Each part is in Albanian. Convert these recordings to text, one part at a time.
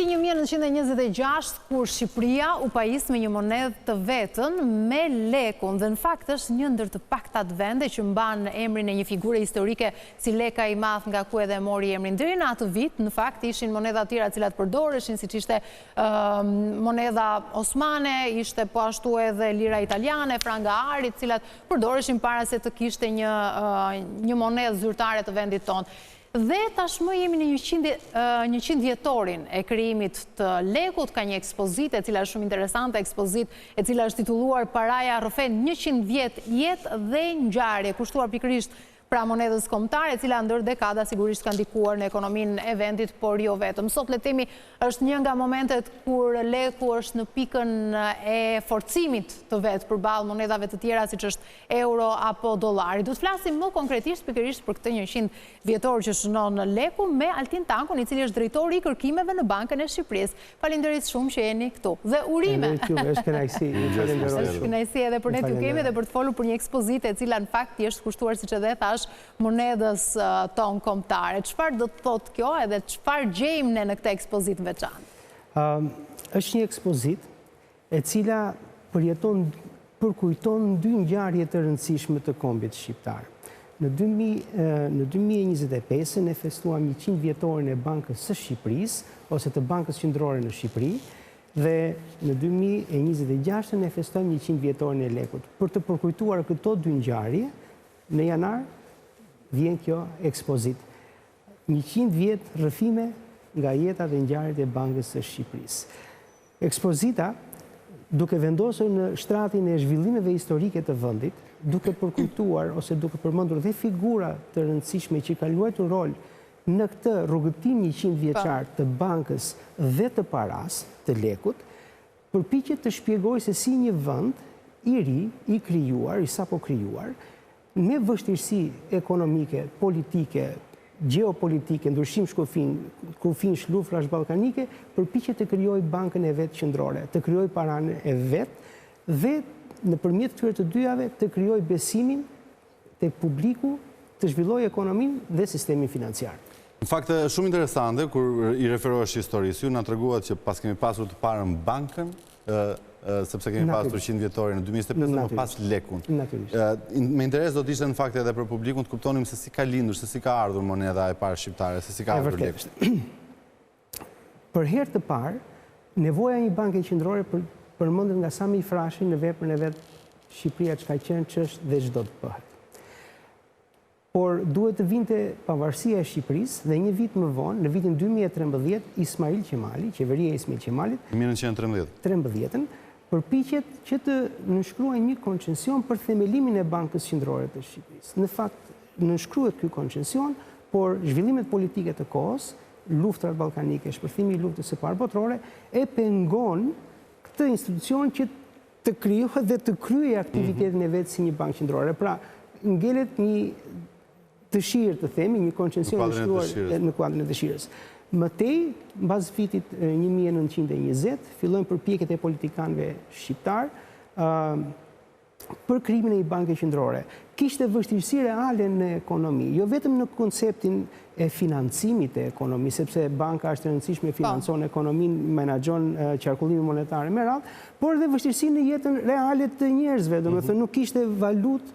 1926, kur Shqipëria u pajis me një monedhë të vetën me lekun, dhe në fakt është një ndër të paktat vende që mban emrin e një figure historike si Leka i Madh, nga ku edhe mori emrin. Deri në atë vit, në fakt, ishin monedha të tjera cilat përdoreshin, siç ishte monedha osmane, ishte po ashtu edhe lira italiane, franga arit, cilat përdoreshin para se të kishte një monedhë zyrtare të vendit tonë. Dhe tashmë jemi në 100 vjetorin e krijimit të lekut, ka një ekspozitë e cila është shumë interesante, ekspozitë e cila është titulluar Paraja rrëfen 100 vjet jetë dhe ngjarje, kushtuar pikërisht pra monedhës kombëtare, e cila ndër dekada sigurisht ka ndikuar në ekonominë e vendit, por jo vetëm. Sot le të themi është një nga momentet kur leku është në pikën e forcimit të vet përballë monedhave të tjera siç është euro apo dollari. Do të flasim më konkretisht pikërisht për këtë 100 vjetor që shënon leku me Altin Tankun, i cili është drejtori i kërkimeve në Bankën e Shqipërisë. Faleminderit shumë që jeni këtu. Dhe urime. Është kënaqësi. Është kënaqësi edhe për ne të kemi dhe për të folur për një ekspozitë e cila në fakt është kushtuar, siç edhe thash, monedhës tonë kombëtare. Çfarë do të thotë kjo edhe çfarë gjejmë ne në këtë ekspozitë veçantë? Është një ekspozitë e cila përkujton dy ngjarje të rëndësishme të kombit shqiptar. Në 2025 ne festuam 100 vjetorin e Bankës së Shqipërisë, ose të Bankës Qendrore në Shqipëri, dhe në 2026 ne festojmë 100 vjetorin e lekut. Për të përkujtuar këto dy ngjarje, në janar vjen kjo ekspozitë. 100 vjet rrëfime nga jeta dhe ngjarjet e Bankës së Shqipërisë. Ekspozita, duke vendosur në shtratin e zhvillimeve historike të vendit, duke përkujtuar ose duke përmendur dhe figura të rëndësishme që kanë luajtur rol në këtë rrugëtim 100 vjeçar të bankës dhe të paras, të lekut, përpiqet të shpjegojë se si një vend i ri, i krijuar, i sapo krijuar, me vështirësi ekonomike, politike, geopolitike, ndryshim kufish, lufrash ballkanike, përpiqet të krijojë bankën e vet qendrore, të krijojë paranë e vet dhe nëpërmjet këtyre të dyjave të krijojë besimin tek publiku, të zhvillojë ekonominë dhe sistemin financiar. Në fakt, shumë interesante, kur i referohesh historisë, ju na treguat që pas kemi pasur të parën bankën, sepse kemi pasur 100 vjetorin në 2025, më pas lekun. Me interes do të ishte në fakt edhe për publikun të kuptonim se si ka lindur, se si ka ardhur monedha e parë shqiptare, se si ka ardhur leku. Për herë të parë, nevoja një banke qendrore përmendet nga Sami Frashi në veprën e vet Shqipëria çka qenë, ç'është dhe ç'do të bëhet. Por duhet të vinte pavarësia e Shqipërisë dhe një vit më vonë, në vitin 2013, Ismail Qemali, qeveria e Ismail Qemalit, 1913, përpiqet që të nënshkruajë një koncesion për themelimin e Bankës Qendrore të Shqipërisë. Në fakt, nënshkruhet ky koncesion, por zhvillimet politike të kohës, luftrat ballkanike, shpërthimi i luftës së parë botërore, e pengon këtë institucion që të krijohet dhe të kryejë aktivitetin e vet si një bankë qendrore. Pra, ngelet një dëshirë të themi, një koncesion i shkruar në kuadrin e dëshirës. Mëtej, mbas vitit 1920, fillojnë përpjekjet e politikanëve shqiptar për krijimin e një banke qendrore. Kishte vështirësi reale në ekonomi, jo vetëm në konceptin e financimit e ekonomisë, sepse banka është e rëndësishme, financon ekonominë, menaxhon qarkullimin monetar me radhë, por dhe vështirësi në jetën reale të njerëzve, domethënë nuk kishte valutë,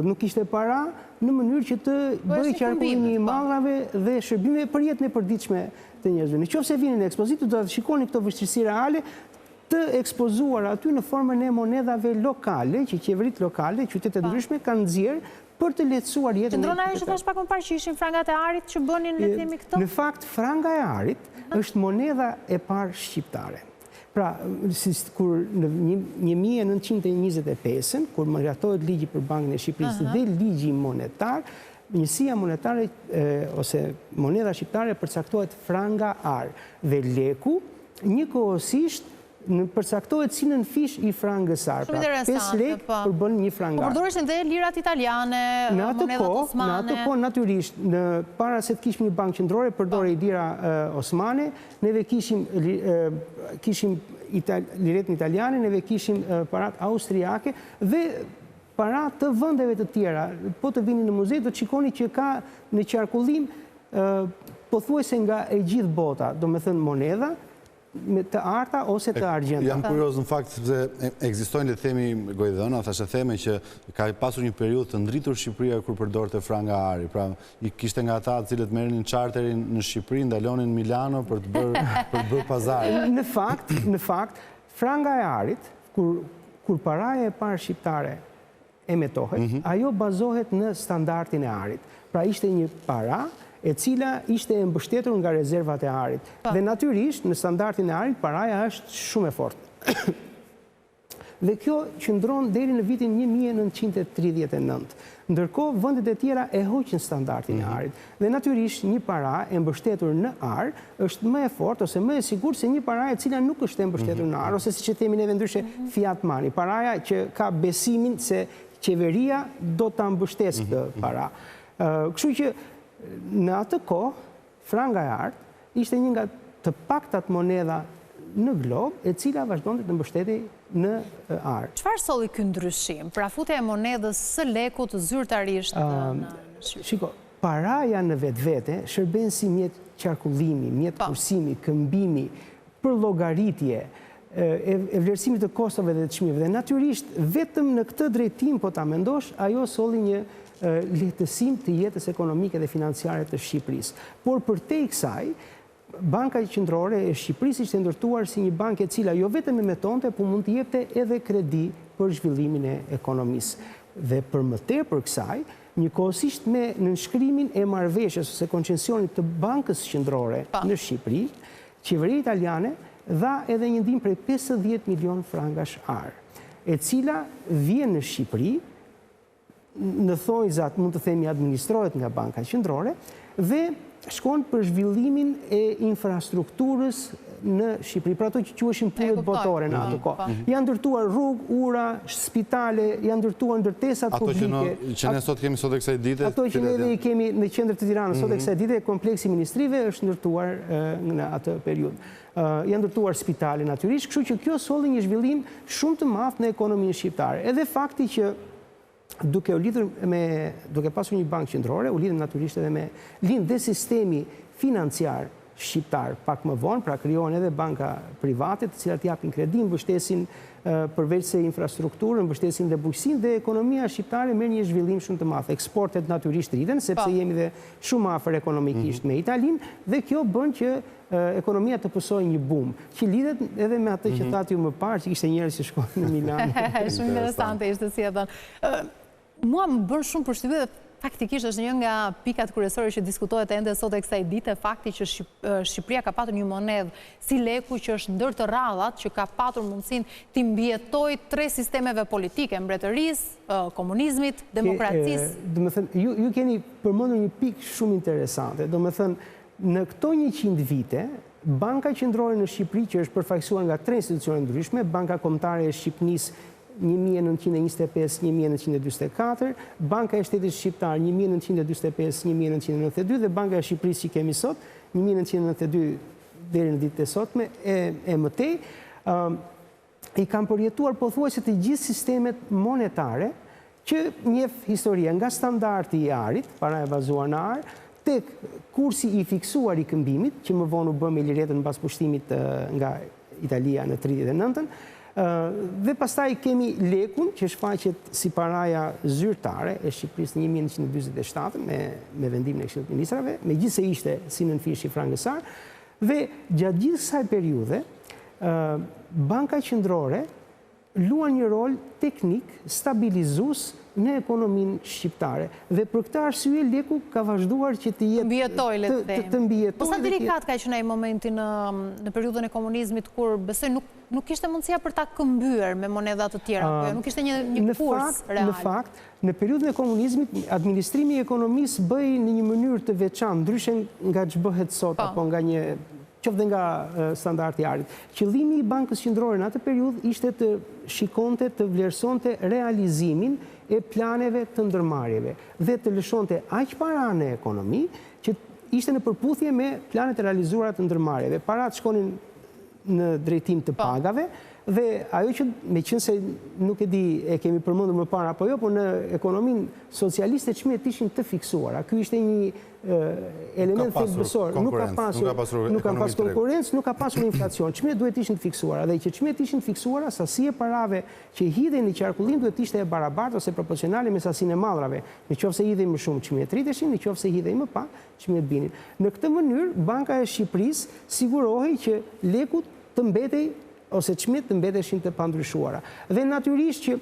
nuk kishte para në mënyrë që të bëjë qarkullimi i mallrave dhe shërbime për jetën e përditshme të njerëzve. Nëse vini në ekspozitë, do të shikoni këto vështirësi reale të ekspozuar aty në formën e monedhave lokale, që qeveritë lokale, qytetet ndryshme kanë nxjerrë për të lehtësuar jetën. Qëndrona ajo që thash pak më parë që ishin frangat e arit që bënin le të themi këto? Në fakt, franga e arit është monedha e parë shqiptare. Pra, kur në 1925, kur miratohet ligji për Bankën e Shqipërisë dhe ligji monetar, njësia monetare ose monedha shqiptare përcaktohet franga ar dhe leku, njëkohësisht përcaktohet si nën fish i frangës ar. Pra, 5 lekë përbën një frangar. Po përdoreshin dhe lirat italiane, monedhat osmane. Në atë kohë, natyrisht, para se të kishim një bankë qendrore, përdorej lira osmane, neve kishim liretën italiane, neve kishim parat austriake dhe parat të vendeve të tjera. Po të vini në muze, do të shikoni që ka në qarkullim pothuajse nga e gjithë bota, do me thënë monedha, të arta ose të argjenta. Jam kurioz në fakt, sepse ekzistojnë, le të themi, gojdhëna, thashë theme që ka pasur një periudhë të ndritur Shqipëria kur përdorte franga ari. Pra, i kishte nga ata të cilët merrnin charterin në Shqipëri, ndalonin Milano për të bërë pazar. Në fakt, franga e arit, kur paraja e parë shqiptare emetohet, ajo bazohet në standardin e arit. Pra, ishte një para e cila ishte e mbështetur nga rezervat e arit. Dhe natyrisht, në standardin e arit, paraja është shumë e fortë. Dhe kjo qëndron deri në vitin 1939. Ndërkohë, vendet e tjera e hoqin standardin e arit. Dhe natyrisht, një para e mbështetur në ar është më e fortë ose më e sigurt se një para e cila nuk është e mbështetur në ar, ose siç e themi neve ndryshe fiat money. Paraja që ka besimin se qeveria do ta mbështesë këtë para. Kështu që në atë kohë, franga e art ishte një nga të paktat monedha në glob, e cila vazhdonte të mbështetej në art. Çfarë solli ky ndryshim? Pra futja e monedhës së lekut zyrtarisht në Shqipëri. Shiko, paraja në vetvete shërben si mjet qarkullimi, mjet kursimi, këmbimi, për llogaritje, e vlerësimit të kostove dhe të çmimeve. Dhe natyrisht, vetëm në këtë drejtim, po ta mendosh, ajo solli një lehtësim të jetës ekonomike dhe financiare të Shqipërisë. Por përtej kësaj, Banka Qendrore e Shqipërisë ishte ndërtuar si një bankë e cila jo vetëm emetonte, por mund të jepte edhe kredi për zhvillimin e ekonomisë. Dhe për më tepër kësaj, njëkohësisht me nënshkrimin e marrëveshjes ose koncesionit të Bankës Qendrore në Shqipëri, qeveria italiane dha edhe një ndihmë prej 50 milion frangash ar, e cila vjen në Shqipëri, në thonjzat mund të themi administrohet nga Banka Qendrore dhe shkon për zhvillimin e infrastrukturës në Shqipëri, për ato që quheshin punët botore në atë kohë. Janë ndërtuar rrugë, ura, spitale, janë ndërtuar ndërtesat publike. Ato që ne sot kemi sot e kësaj dite? Ato që ne kemi në qendër të Tiranës sot e kësaj dite, kompleksi ministrive është ndërtuar në atë periudhë. Janë ndërtuar spitale natyrisht, kështu që kjo solli një zhvillim shumë të madh në ekonominë shqiptare. Edhe fakti që duke pasur një bankë qendrore, u lidhëm natyrisht edhe me dhe sistemi financiar shqiptar pak më vonë, pra krijohen edhe banka private, të cilat japin kredi, mbështesin përveç se infrastrukturën, mbështesin dhe bujqësinë, dhe ekonomia shqiptare merr një zhvillim shumë të madh. Eksportet natyrisht rriten, sepse jemi dhe shumë afër ekonomikisht me Italinë, dhe kjo bën që ekonomia të pësojë një boom, që lidhet edhe me atë që thatë ju më parë, që kishte njerëz që shkonin në Milano. Shumë interesante ishte si e thënë. Mua më bën shumë përshtypje dhe faktikisht është një nga pikat kryesore që diskutohet ende sot e kësaj dite, fakti që Shqipëria ka patur një monedhë si leku që është ndër të rradhat, që ka patur mundësinë të mbjetoj 3 sistemeve politike, mbretërisë, komunizmit, demokracisë. Domethënë, ju keni përmendur një pikë shumë interesante. Domethënë, në këto 100 vite, Banka Qendrore në Shqipëri, që është përfaqësuar nga 3 institucione ndryshme, Banka Kombëtare e Shqipënisë 1925-1924, Banka e Shtetit Shqiptar 1945-1992 dhe Banka e Shqipërisë që kemi sot 1992 deri në ditët e sotme e mëtej, i kanë përjetuar pothuajse të gjithë sistemet monetare që njeh historia nga standardi i arit, para e bazuar në ar, tek kursi i fiksuar i këmbimit, që më vonë u bë me liretën mbas pushtimit nga Italia në 39-ën, dhe pastaj kemi lekun që shfaqet si paraja zyrtare e Shqipërisë në 1947 me vendimin e Këshillit të Ministrave, megjithëse ishte si nënfishi frankësar, dhe gjatë gjithë kësaj periudhe Banka Qendrore luan një rol teknik stabilizues në ekonominë shqiptare. Dhe për këtë arsye leku ka vazhduar që të jetë të mbijetoj. Po sa delikat ka qenë ai momenti në periudhën e komunizmit kur besoj nuk kishte mundësia për ta këmbyer me monedha të tjera, nuk kishte një kurs real. Në fakt, në periudhën e komunizmit, administrimi i ekonomisë bëhej në një mënyrë të veçantë, ndryshe nga ç'bëhet sot apo nga një qoftë nga standardi i arit. Qëllimi i Bankës Qendrore në atë periudhë ishte të shikonte, të vlerësonte realizimin e planeve të ndërmarrjeve dhe të lëshonte aq para në ekonomi që ishte në përputhje me planet e realizuara të ndërmarrjeve. Parat shkonin në drejtim të pagave Dhe ajo që me qënë se nuk e di e kemi përmendur më parë apo jo, por në ekonominë socialiste çmimet ishin të fiksuara. Ky ishte një element thelbësor. Nuk ka pasur konkurrencë, nuk ka pasur inflacion. Çmimet duhet ishin të fiksuara dhe që çmimet ishin të fiksuara, sasia e parave që hidhen në qarkullim duhet ishte e barabartë ose proporcionale me sasinë e mallrave. Nëse hidhej më shumë çmimet rriteshin, nëse hidhej më pak çmimet binin. Në këtë mënyrë Banka e Shqipërisë sigurohej që leku të mbetej ose çmimet të mbeteshin të pandryshuara. Dhe natyrisht që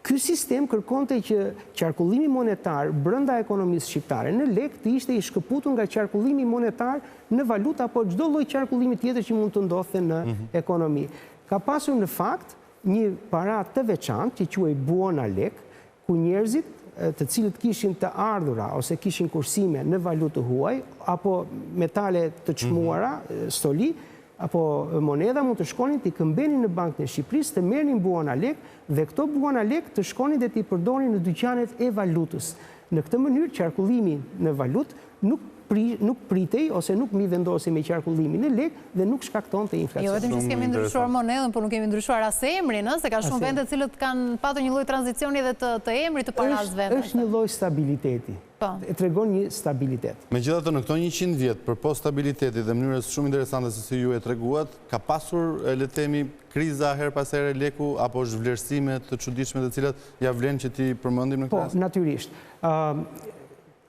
ky sistem kërkonte që qarkullimi monetar brenda ekonomisë shqiptare në lek të ishte i shkëputur nga qarkullimi monetar në valuta apo çdo lloj qarkullimi tjetër që mund të ndodhte në ekonomi. Ka pasur në fakt një paratë të veçantë që quhej buona lek, ku njerëzit të cilët kishin të ardhura ose kishin kursime në valutë huaj apo metale të çmuara, stoli apo moneda mund të shkonin të i këmbenin në Bankën e Shqipërisë, të merrnin buona lek dhe këto buona lek të shkonin dhe të i përdorin në dyqanet e valutës. Në këtë mënyrë qarkullimi në valutë nuk pritej ose nuk mi vendosi me qarkullimin e lek dhe nuk shkakton të inflacion. Jo vetëm që s'kemi ndryshuar monedën, por nuk kemi ndryshuar as emrin, se ka shumë vende të cilët kanë patur një lloj tranzicioni edhe të emrit të paras vendeve. Është një lloj stabiliteti. E tregon një stabilitet. Megjithatë në këto 100 vjet përpos stabilitetit dhe mënyrës shumë interesante se si ju e treguat, ka pasur le të themi kriza her pas here leku apo zhvlerësime të çuditshme të cilat ja vlen që ti përmendim në këtë rast? Po, natyrisht.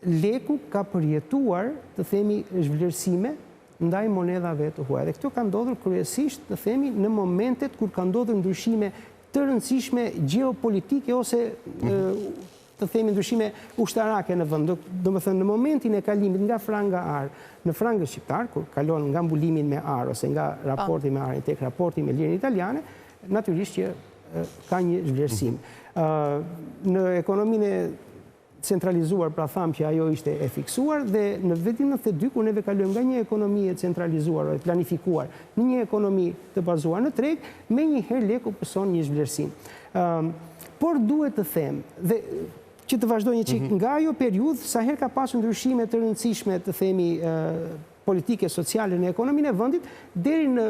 Leku ka përjetuar, të themi, zhvlerësime ndaj monedhave të huaja. Dhe këto ka ndodhur kryesisht, të themi, në momentet kur ka ndodhur ndryshime të rëndësishme gjeopolitike ose të themi ndryshime ushtarake në vend. Domethënë në momentin e kalimit nga franga ar në frangën shqiptar, kur kalon nga mbulimin me ar ose nga raporti me arin tek raporti me lirën italiane, natyrisht që ka një zhvlerësim. Në ekonominë centralizuar, pra tham që ajo ishte e fiksuar dhe në vitin 92 kur neve kalojmë nga një ekonomi e centralizuar o e planifikuar në një ekonomi të bazuar në treg, menjëherë leku pëson një zhvlerësim. Por duhet të them dhe që të vazhdoj një çik nga ajo periudhë, sa herë ka pasur ndryshime të rëndësishme, të themi politike sociale në ekonominë e vendit, deri në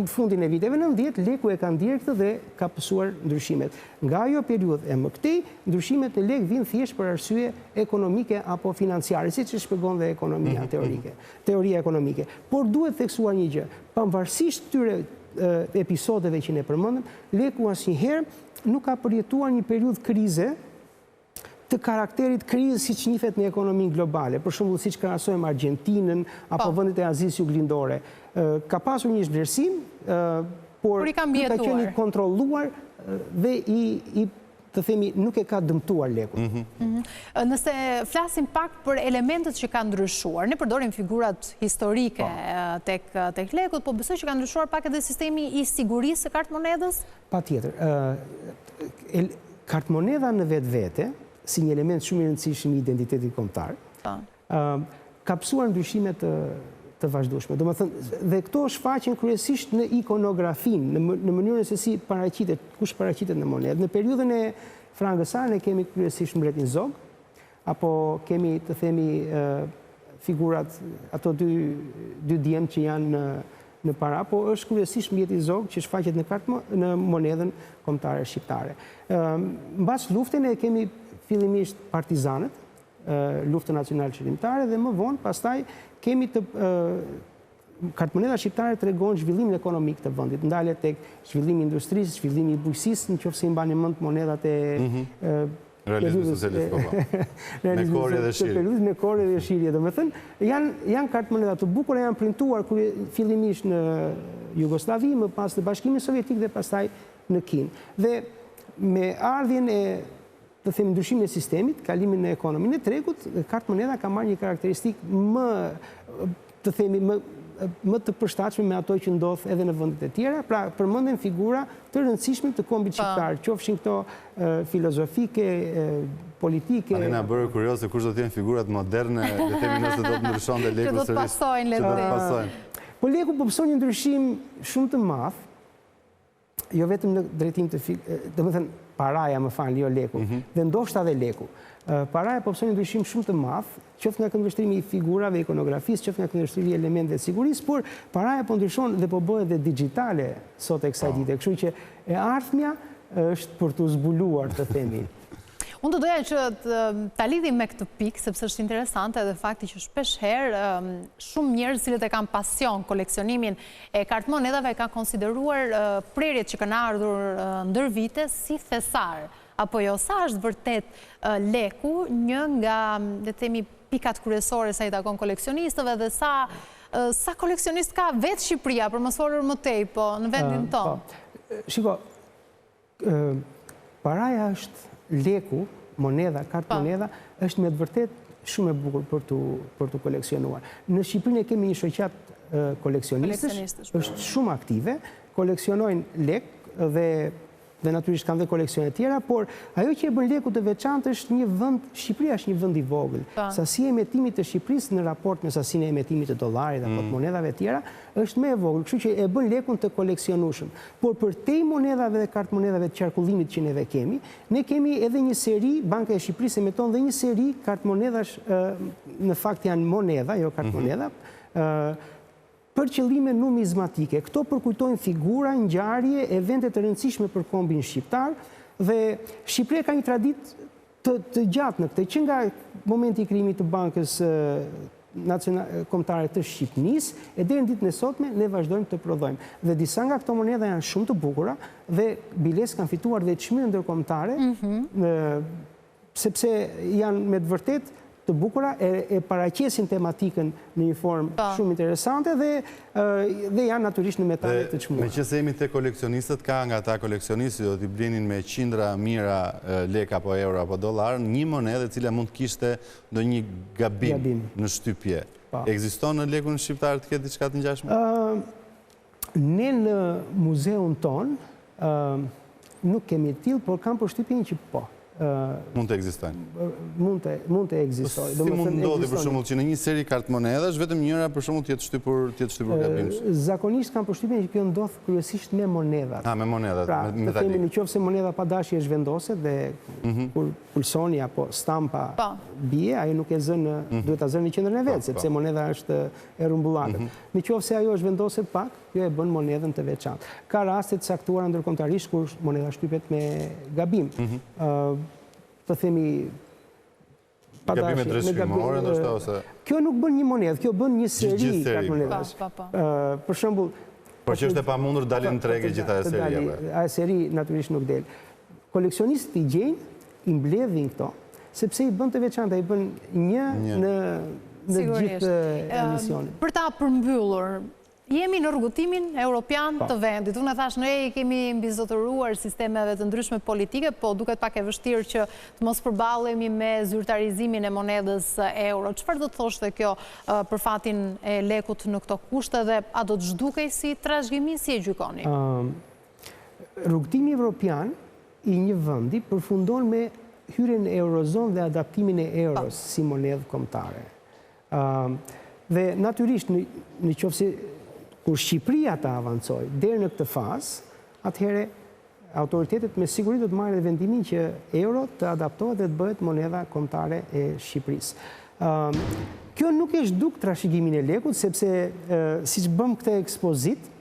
fundin e viteve 90, leku e ka ndier këtë dhe ka pësuar ndryshimet. Nga ajo periudhë e mëktej, ndryshimet në lek vijnë thjesht për arsye ekonomike apo financiare, siç e shpjegon dhe ekonomia teoria ekonomike. Por duhet theksuar një gjë, pavarësisht këtyre episodeve që ne përmendëm, leku asnjëherë nuk ka përjetuar një periudhë krize të karakterit krizë si që njifet në ekonominë globale, për shembull si që krahasojmë Argentinën apo vendet e Azisë Juglindore. Ka pasur një zhvlerësim, por ka qenë i kontrolluar dhe të themi, nuk e ka dëmtuar lekun. Nëse flasim pak për elementet që kanë ndryshuar, ne përdorim figurat historike tek lekut, po besoj që ka ndryshuar pak edhe sistemi i sigurisë së kartmonedës? Patjetër. Kartmoneda në vetvete, si një element shumë i rëndësishëm i identitetit kombëtar, ka pësuar ndryshime të vazhdueshme. Domethënë, dhe këto shfaqen kryesisht në ikonografinë, në mënyrën se si kush paraqitet në monedë. Në periudhën e frangës sare ne kemi kryesisht mbretin Zog, apo kemi të themi figurat ato dy djem që janë në para, po është kryesisht mbreti Zog që shfaqet në monedën kombëtare shqiptare. Mbas luftën e kemi fillimisht partizanët, luftën nacionale qëllimtare dhe më vonë pastaj kemi kartmoneda shqiptare tregon zhvillimin ekonomik të vendit, ndalet tek zhvillimi i industrisë, zhvillimi i bujqësisë, nëse i mbani mend monedat e realizmit socialist, me korrje dhe shirje. Me korrje dhe shirje, domethënë, janë kartmoneda të bukura, janë printuar fillimisht në Jugosllavi, më pas në Bashkimin Sovjetik dhe pastaj në Kinë. Dhe me ardhjen e të themi ndryshimin e sistemit, kalimin në ekonominë e tregut, kartmoneda ka marrë një karakteristikë më të përshtatshme me ato që ndodh edhe në vendet e tjera, pra përmenden figura të rëndësishme të kombit shqiptar, qofshin këto filozofike, politike. Tani na bërë kurioz se kush do të jenë figurat moderne, le të themi nëse do të ndryshonte leku sërish. Që do të pasojnë, le të themi. Po leku po pëson një ndryshim shumë të madh, jo vetëm në drejtim të do më thënë, paraja më falë, jo leku, dhe ndoshta dhe leku. Paraja po pësoni ndryshim shumë të madh, qoftë nga këndvështrimi i figurave, ikonografisë, qoftë nga këndvështrimi i elementeve të sigurisë, por paraja po ndryshon dhe po bëhet dhe digjitale sot e kësaj dite. Kështu që e ardhmja është për të zbuluar, të themi. Unë të doja që ta lidhim me këtë pikë, sepse është interesante edhe fakti që shpesh herë shumë njerëz cilët e kanë pasion koleksionimin e kartmonedave kanë konsideruar prerjet që kanë ardhur ndër vite si thesar. Apo jo, sa është vërtet leku një nga, le të themi, pikat kryesore sa i takon koleksionistëve dhe sa koleksionist ka vetë Shqipëria, për mos folur më tej, po në vendin tonë. Shiko, paraja është leku, moneda, kartë moneda, është me të vërtet shumë e bukur për të koleksionuar. Në Shqipërinë kemi një shoqat koleksionistësh, është shumë aktive, koleksionojnë lek dhe natyrisht kanë dhe koleksione tjera, por ajo që e bën leku të veçantë është një vend, Shqipëria është një vend i vogël. Sasia e emetimit të Shqipërisë në raport me sasinë e emetimit të dollarit apo të monedave tjera është më e vogël, kështu që e bën lekun të koleksionueshëm. Por për te monedave dhe kartë monedave të qarkullimit që neve kemi, ne kemi edhe një seri, Banka e Shqipërisë emeton dhe një seri kartë monedash, në fakt janë moneda, jo kartë moneda, për qëllime numizmatike. Këto përkujtojnë figura, ngjarje, evente të rëndësishme për kombin shqiptar dhe Shqipëria ka një traditë të gjatë në këtë, që nga momenti i krijimit të Bankës Kombëtare të Shqipënisë e deri në ditën e sotme ne vazhdojmë të prodhojmë. Dhe disa nga këto moneda janë shumë të bukura dhe biles kanë fituar dhe çmime ndërkombëtare, sepse janë me të vërtetë të bukura, e paraqesin tematikën në një formë shumë interesante dhe janë natyrisht në metale të çmuar. Me që se jemi te koleksionistët, ka nga ta koleksionistë do t'i blenin me qindra mira lek apo euro apo dollar, një monedë e cila mund të kishte ndonjë gabim në shtypje. Ekziston në lekun shqiptar të ketë diçka të ngjashme? Ne në muzeun ton nuk kemi tillë, por kam përshtypjen që po. Mund të ekzistojnë? Mund të ekzistojnë. Si mund ndodhi për shembull që në një seri kartë monedash vetëm njëra për shembull të jetë shtypur gabim? Zakonisht kam përshtypjen që kjo ndodh kryesisht me monedat. Me monedat, me metalik. Pra, nëse moneda pa dashje është vendoset dhe kur pulsoni apo stampa bie, ajo nuk e zën, duhet ta zënë në qendrën e vet, sepse moneda është e rrumbullakët. Nëse ajo është vendoset pak, kjo e bën monedën të veçantë. Ka raste të caktuara ndërkombëtarisht kur moneda shtypet me gabim. Të themi gabime ndryshimore ndoshta ose kjo nuk bën një monedë, kjo bën një seri kartë monedash. Për shembull, por që është e pamundur dalin në treg gjitha e seriave. Ajo seri natyrisht nuk del. Koleksionistët i gjejnë, i mbledhin këto, sepse i bën të veçantë, i bën një në gjithë emisionin. Për ta përmbyllur, jemi në rrugëtimin europian të vendit. Unë e thash, ne kemi mbizotëruar sistemeve të ndryshme politike, po duket pak e vështirë që të mos përballemi me zyrtarizimin e monedës euro. Çfarë do të thoshte kjo për fatin e lekut në këto kushte dhe a do të zhdukej si trashëgimi, si e gjykoni? Rrugëtimi evropian i një vendi përfundon me hyrjen në eurozonë dhe adaptimin e euros si monedë kombëtare. Dhe natyrisht në qoftë kur Shqipëria ta avancoj deri në këtë fazë, atëherë autoritetet me siguri do të marrin vendimin që euro të adaptohet dhe të bëhet moneda kombëtare e Shqipërisë. Kjo nuk e zhduk trashëgimin e lekut, sepse siç bëm këtë ekspozit,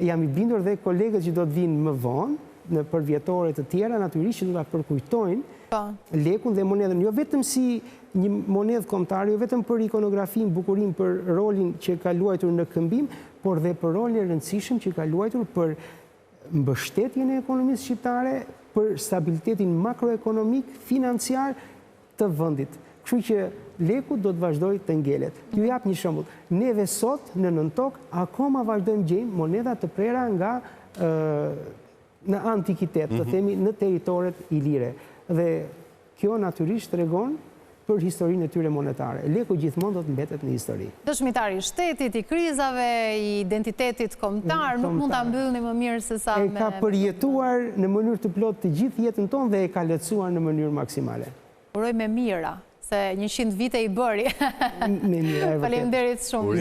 jam i bindur dhe kolegët që do të vinë më vonë në përvjetore të tjera, natyrisht që do ta përkujtojnë lekun dhe monedën, jo vetëm si një monedë kombëtare, jo vetëm për ikonografinë, bukurinë, për rolin që ka luajtur në këmbim, por dhe për rolin e rëndësishëm që ka luajtur për mbështetjen e ekonomisë shqiptare, për stabilitetin makroekonomik, financiar të vendit. Kështu që leku do të vazhdojë të ngelet. Ju jap një shembull. Neve sot në nëntok akoma vazhdojmë gjejmë moneda të prera nga në antikitet, të themi në territoret ilire. Dhe kjo natyrisht tregon për historinë e tyre monetare. Leku gjithmonë do të mbetet në histori. Dëshmitari i shtetit, i krizave, i identitetit kombëtar, nuk mund ta mbyllni më mirë se sa me... E ka përjetuar në mënyrë të plotë të gjithë jetën tonë dhe e ka lehtësuar në mënyrë maksimale. Uroj me mira, se 100 vite i bëri. Faleminderit shumë.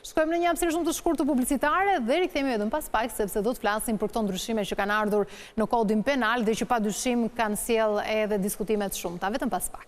Shkojmë në një hapësirë shumë të shkurtër publicitare dhe rikthehemi vetëm pas pak sepse do të flasim për këto ndryshime që kanë ardhur në kodin penal dhe që padyshim kanë sjell edhe diskutime të shumta. Vetëm pas pak.